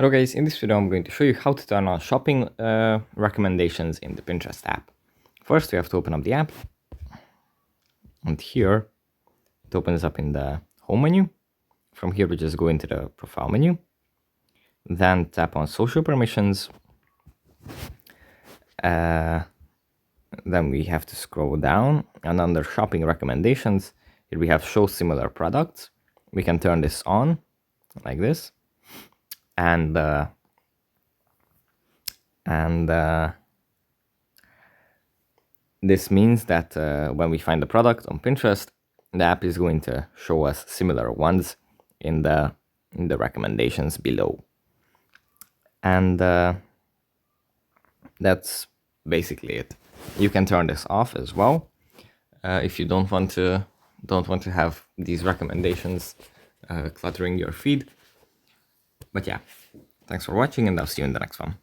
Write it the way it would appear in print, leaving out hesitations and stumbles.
Hello guys, in this video I'm going to show you how to turn on shopping recommendations in the Pinterest app. First we have to open up the app, and here it opens up in the home menu. From here we just go into the profile menu, then tap on social permissions, then we have to scroll down, and under shopping recommendations here we have show similar products. We can turn this on like this, and this means that when we find a product on Pinterest, the app is going to show us similar ones in the recommendations below. And that's basically it. You can turn this off as well if you don't want to have these recommendations cluttering your feed. But yeah, thanks for watching, and I'll see you in the next one.